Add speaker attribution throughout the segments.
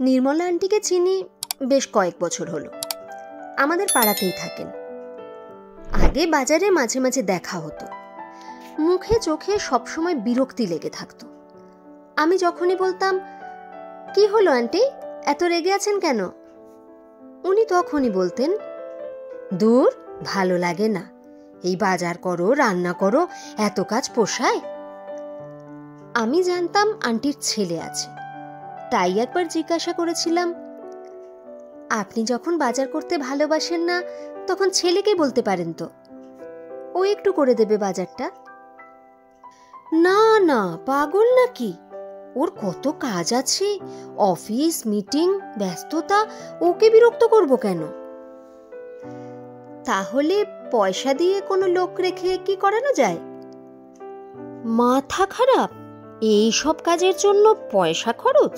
Speaker 1: নির্মলা আন্টিকে চিনি বেশ কয়েক বছর হলো। আমাদের পাড়াতেই থাকেন। আগে বাজারে মাঝে মাঝে দেখা হতো। মুখে চোখে সবসময় বিরক্তি লেগে থাকতো। আমি যখনই বলতাম, কি হলো আন্টি, এত রেগে আছেন কেন, উনি তখনই বলতেন, দূর, ভালো লাগে না, এই বাজার করো, রান্না করো, এত কাজ পোষায়? আমি জানতাম আন্টির ছেলে আছে, তাই একবার জিজ্ঞাসা করেছিলাম, আপনি যখন বাজার করতে ভালোবাসেন না তখন ছেলেকে বলতে পারেন তো, ও একটু করে দেবে বাজারটা। না না, পাগল নাকি, ওর কত কাজ আছে, অফিস, মিটিং, ব্যস্ততা, ওকে বিরক্ত করব কেন? তাহলে পয়সা দিয়ে কোনো লোক রেখে কি করানো যায়? মাথা খারাপ, এই সব কাজের জন্য পয়সা খরচ?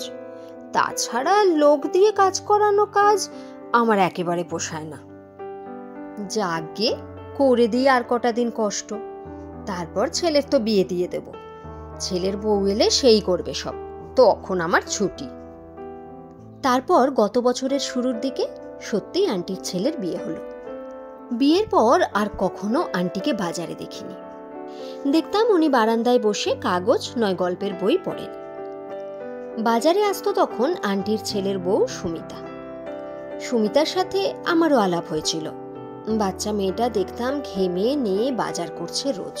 Speaker 1: তাছাড়া লোক দিয়ে কাজ করানো কাজ আমার একেবারে পোষায় না। যাগে, করে দিয়ে আর কটা দিন কষ্ট, তারপর ছেলের তো বিয়ে দিয়ে দেব। ছেলের বউ এলে সেই করবে সব, তখন আমার ছুটি। তারপর গত বছরের শুরুর দিকে সত্যিই আন্টির ছেলের বিয়ে হলো। বিয়ের পর আর কখনো আন্টিকে বাজারে দেখিনি। দেখতাম উনি বারান্দায় বসে কাগজ নয় গল্পের বই পড়েন। বাজারে আসতো তখন আন্টির ছেলের বউ সুমিতা। সুমিতার সাথে আমারও আলাপ হয়েছিল। বাচ্চা মেয়েটা দেখতাম ঘেমে নিয়ে বাজার করছে রোজ।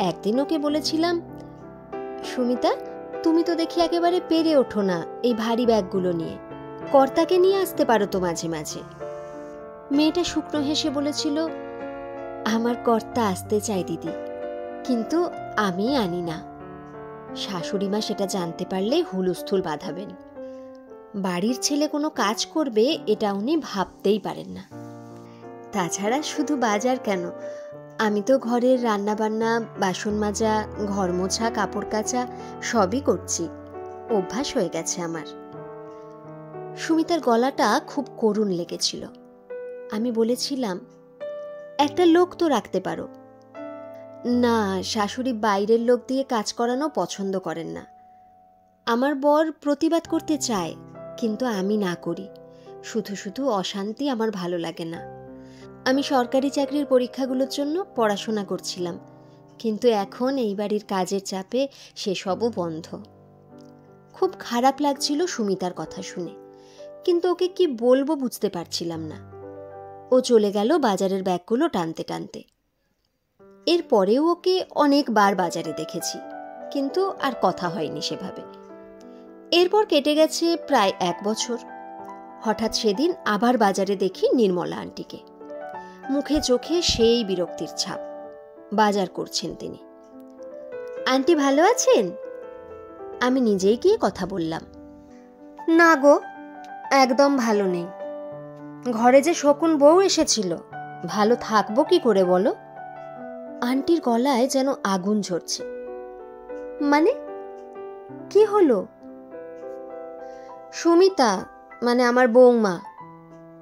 Speaker 1: একদিন ওকে বলেছিলাম, সুমিতা, তুমি তো দেখি একেবারে পেরে ওঠো না এই ভারী ব্যাগগুলো নিয়ে, কর্তাকে নিয়ে আসতে পারো তো মাঝে মাঝে। মেয়েটা শুকনো হেসে বলেছিল, আমার কর্তা আসতে চাই দিদি, কিন্তু আমি আনি না। শাশুড়ি মা সেটা জানতে পারলে হুলস্থুল বাঁধাবেন। বাড়ির ছেলে কোনো কাজ করবে এটা উনি ভাবতেই পারেন না। তাছাড়া শুধু বাজার কেন, আমি তো ঘরের রান্নাবান্না, বাসন মাজা, ঘর মোছা, কাপড় কাচা সবই করছি, অভ্যাস হয়ে গেছে আমার। সুমিতার গলাটা খুব করুণ লেগেছিল। আমি বলেছিলাম, একটা লোক তো রাখতে পারো। না, শাশুড়ি বাইরের লোক দিয়ে কাজ করানো পছন্দ করেন না। আমার বর প্রতিবাদ করতে চায়, কিন্তু আমি না করি। শুধু শুধু অশান্তি আমার ভালো লাগে না। আমি সরকারি চাকরির পরীক্ষাগুলোর জন্য পড়াশোনা করছিলাম, কিন্তু এখন এই বাড়ির কাজের চাপে সেসবও বন্ধ। খুব খারাপ লাগছিল সুমিতার কথা শুনে, কিন্তু ওকে কি বলবো বুঝতে পারছিলাম না। ও চলে গেল বাজারের ব্যাগগুলো টানতে টানতে। এরপরেও ওকে অনেকবার বাজারে দেখেছি, কিন্তু আর কথা হয়নি সেভাবে। এরপর কেটে গেছে প্রায় 1 বছর। হঠাৎ সেদিন আবার বাজারে দেখি নির্মলা আন্টিকে। মুখে চোখে সেই বিরক্তির ছাপ। বাজার করছেন তিনি। আন্টি ভালো আছেন? আমি নিজেই গিয়ে কথা বললাম। না গো, একদম ভালো নেই। ঘরে যে শকুন বউ এসেছিল, ভালো থাকবো কি করে বলো? আন্টির গলায় যেন আগুন ঝরছে। মানে কি হলো? সুমিতা, মানে আমার বৌমা,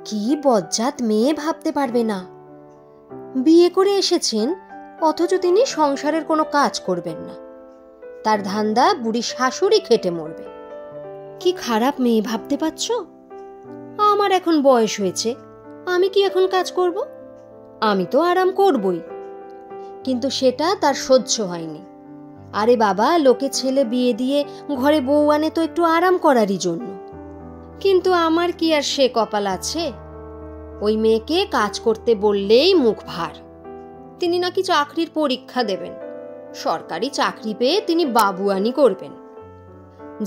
Speaker 1: কি বজ্জাত মেয়ে ভাবতে পারবে না। বিয়ে করে এসেছেন, অথচ তিনি সংসারের কোনো কাজ করবেন না। তার ধান্দা বুড়ি শাশুড়ি খেটে মরবে। কি খারাপ মেয়ে ভাবতে পারছ? আমার এখন বয়স হয়েছে, আমি কি এখন কাজ করব? আমি তো আরাম করবই, কিন্তু সেটা তার সহ্য হয়নি। আরে বাবা, লোকে ছেলে বিয়ে দিয়ে ঘরে বউ আনে তো একটু আরাম করারই জন্য, কিন্তু আমার কি আর সে কপাল আছে? ওই মেয়েকে কাজ করতে বললেই মুখ ভার। তিনি নাকি চাকরির পরীক্ষা দেবেন, সরকারি চাকরি পেয়ে তিনি বাবুয়ানি করবেন।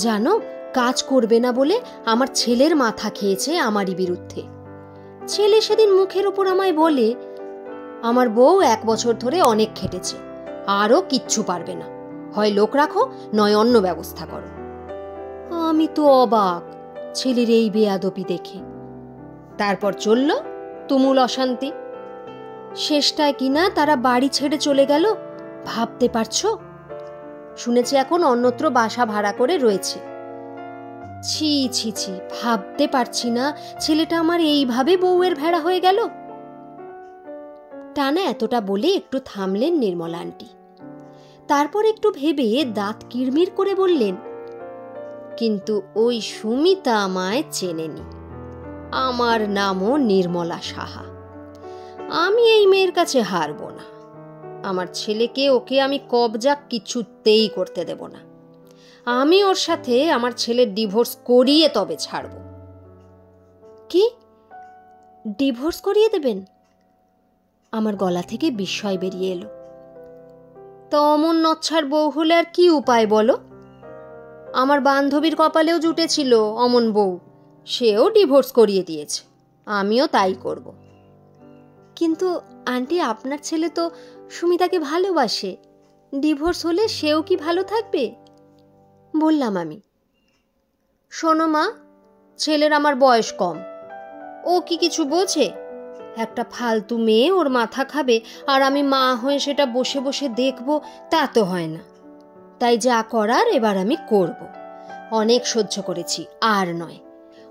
Speaker 1: জানো, কাজ করবে না বলে আমার ছেলের মাথা খেয়েছে আমারই বিরুদ্ধে। ছেলে সেদিন মুখের উপর আমায় বলে, আমার বউ 1 বছর ধরে অনেক খেটেছে, আরও কিচ্ছু পারবে না, হয় লোক রাখো নয় অন্য ব্যবস্থা করো। আমি তো অবাক ছেলের এই বেয়াদবি দেখে। তারপর চলল তুমুল অশান্তি। শেষটায় কিনা তারা বাড়ি ছেড়ে চলে গেল, ভাবতে পারছো? শুনেছি এখন অন্যত্র বাসা ভাড়া করে রয়েছে। ছি ছি ছি, ভাবতে পারছি না ছেলেটা আমার এইভাবে বউয়ের ভেড়া হয়ে গেল। টানা এতটা বলে একটু থামলেন নির্মলা আন্টি। তারপর একটু ভেবে দাঁত কিরমির করে বললেন, কিন্তু ওই সুমিতা আমায় চেনেনি। আমার নামও নির্মলা সাহা। আমি এই মেয়ের কাছে হারবো না। আমার ছেলেকে ওকে আমি কবজা কিছুতেই করতে দেব না। আমি ওর সাথে আমার ছেলের ডিভোর্স করিয়ে তবে ছাড়ব। কি, ডিভোর্স করিয়ে দেবেন? আমার গলা থেকে বিস্ময় বেরিয়ে এলো। তো অমন নচ্ছার বউ হলে আর কি উপায় বলো? আমার বান্ধবীর কপালেও জুটেছিল অমন বউ, সেও ডিভোর্স করিয়ে দিয়েছে। আমিও তাই করব। কিন্তু আন্টি, আপনার ছেলে তো সুমিতাকে ভালোবাসে, ডিভোর্স হলে সেও কি ভালো থাকবে? বললাম আমি। শোনো মা, ছেলের আমার বয়স কম, ও কি কিছু বোঝে? একটা ফালতু মেয়ে ওর মাথা খাবে আর আমি মা হয়ে সেটা বসে বসে দেখব, তা তো হয় না। তাই যা করার এবার আমি করব। অনেক সহ্য করেছি, আর নয়।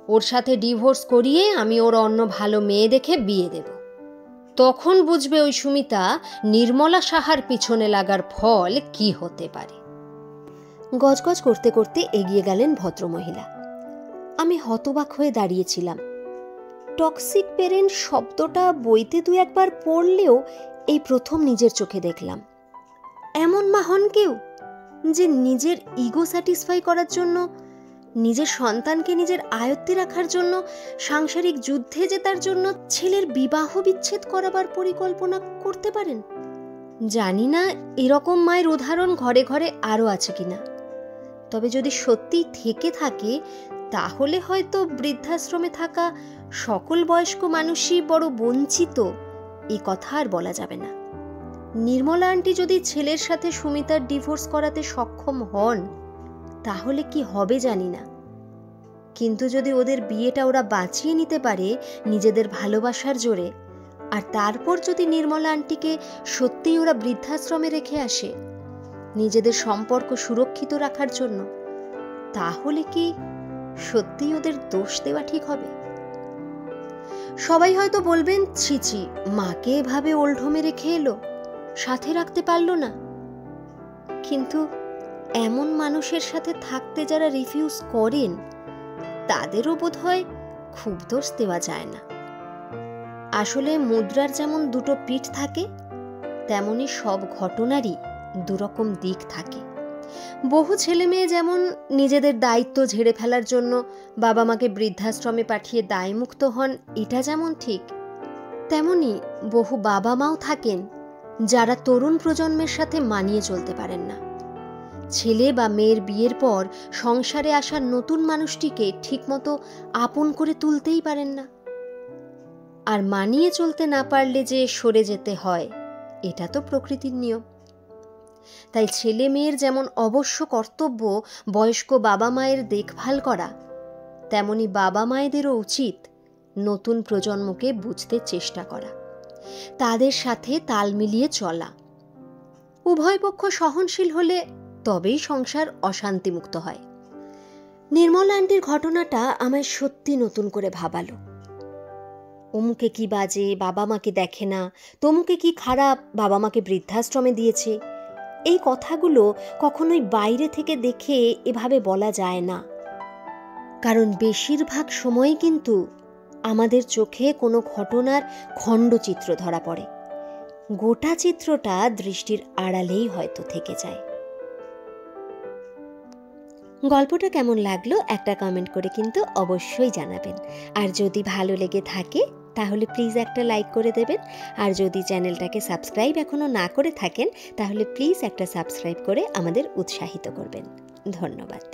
Speaker 1: ওর সাথে ডিভোর্স করিয়ে আমি ওর অন্য ভালো মেয়ে দেখে বিয়ে দেব। তখন বুঝবে ওই সুমিতা নির্মলা সাহার পিছনে লাগার ফল কি হতে পারে। গজগজ করতে করতে এগিয়ে গেলেন ভদ্রমহিলা। আমি হতবাক হয়ে দাঁড়িয়েছিলাম। টক্সিক প্যারেন্ট শব্দটা বইতে দু একবার পড়লেও এই প্রথম নিজের চোখে দেখলাম। এমন মা হন কেউ যে নিজের ইগো স্যাটিসফাই করার জন্য, নিজের সন্তানকে নিজের আয়ত্তে রাখার জন্য, সাংসারিক যুদ্ধে জেতার জন্য ছেলের বিবাহ বিচ্ছেদ করাবার পরিকল্পনা করতে পারেন। জানি না এরকম মায়ের উদাহরণ ঘরে ঘরে আরও আছে কিনা। তবে যদি সত্যিই থেকে থাকে, তাহলে হয়তো বৃদ্ধাশ্রমে থাকা সকল বয়স্ক মানুষই বড় বঞ্চিত, এই কথা আর বলা যাবে না। নির্মলা আন্টি যদি ছেলের সাথে সুমিতার ডিভোর্স করাতে সক্ষম হন, তাহলে কি হবে জানি না। কিন্তু যদি ওদের বিয়েটা ওরা বাঁচিয়ে নিতে পারে নিজেদের ভালোবাসার জোরে, আর তারপর যদি নির্মলা আন্টিকে সত্যিই ওরা বৃদ্ধাশ্রমে রেখে আসে নিজেদের সম্পর্ক সুরক্ষিত রাখার জন্য, তাহলে কি সত্যিই ওদের দোষ দেওয়া ঠিক হবে? সবাই হয়তো বলবেন, ছিছি, মাকে এভাবে ওল্ঢমে রেখে এলো, সাথে রাখতে পারলো না। কিন্তু এমন মানুষের সাথে থাকতে যারা রিফিউজ করেন, তাদেরও বোধহয় খুব দোষ দেওয়া যায় না। আসলে মুদ্রার যেমন দুটো পিঠ থাকে, তেমনি সব ঘটনারই দুরকম দিক থাকে। বহু ছেলে মেয়ে যেমন নিজেদের দায়িত্ব ঝেড়ে ফেলার জন্য বাবা মাকে বৃদ্ধাশ্রমে পাঠিয়ে দায়মুক্ত হন, এটা যেমন ঠিক, তেমনি বহু বাবা মাও থাকেন যারা তরুণ প্রজন্মের সাথে মানিয়ে চলতে পারেন না। ছেলে বা মেয়ের বিয়ের পর সংসারে আসা নতুন মানুষটিকে ঠিকমতো আপন করে তুলতেই পারেন না। আর মানিয়ে চলতে না পারলে যে সরে যেতে হয়, এটা তো প্রকৃতির নিয়ম। তাই ছেলে মেয়ের যেমন অবশ্য কর্তব্য বয়স্ক বাবা মায়ের দেখভাল করা, তেমনি বাবা মায়েদেরও উচিত নতুন প্রজন্মকে বুঝতে চেষ্টা করা, তাদের সাথে তাল মিলিয়ে চলা। উভয় পক্ষ সহনশীল হলে তবেই সংসার অশান্তিমুক্ত হয়। নির্মলা আন্টির ঘটনাটা আমায় সত্যি নতুন করে ভাবালো। অমুকে কি বাজে, বাবা মাকে দেখে না, তমুকে কি খারাপ, বাবা মাকে বৃদ্ধাশ্রমে দিয়েছে, এই কথাগুলো কখনোই বাইরে থেকে দেখে এভাবে বলা যায় না। কারণ বেশিরভাগ সময় কিন্তু আমাদের চোখে কোনো ঘটনার খণ্ডচিত্র ধরা পড়ে, গোটা চিত্রটা দৃষ্টির আড়ালেই হয়তো থেকে যায়। গল্পটা কেমন লাগলো একটা কমেন্ট করে কিন্তু অবশ্যই জানাবেন। আর যদি ভালো লেগে থাকে তাহলে প্লিজ একটা লাইক করে দেবেন। আর যদি চ্যানেলটাকে সাবস্ক্রাইব এখনো না করে থাকেন, তাহলে প্লিজ একটা সাবস্ক্রাইব করে আমাদের উৎসাহিত করবেন। ধন্যবাদ।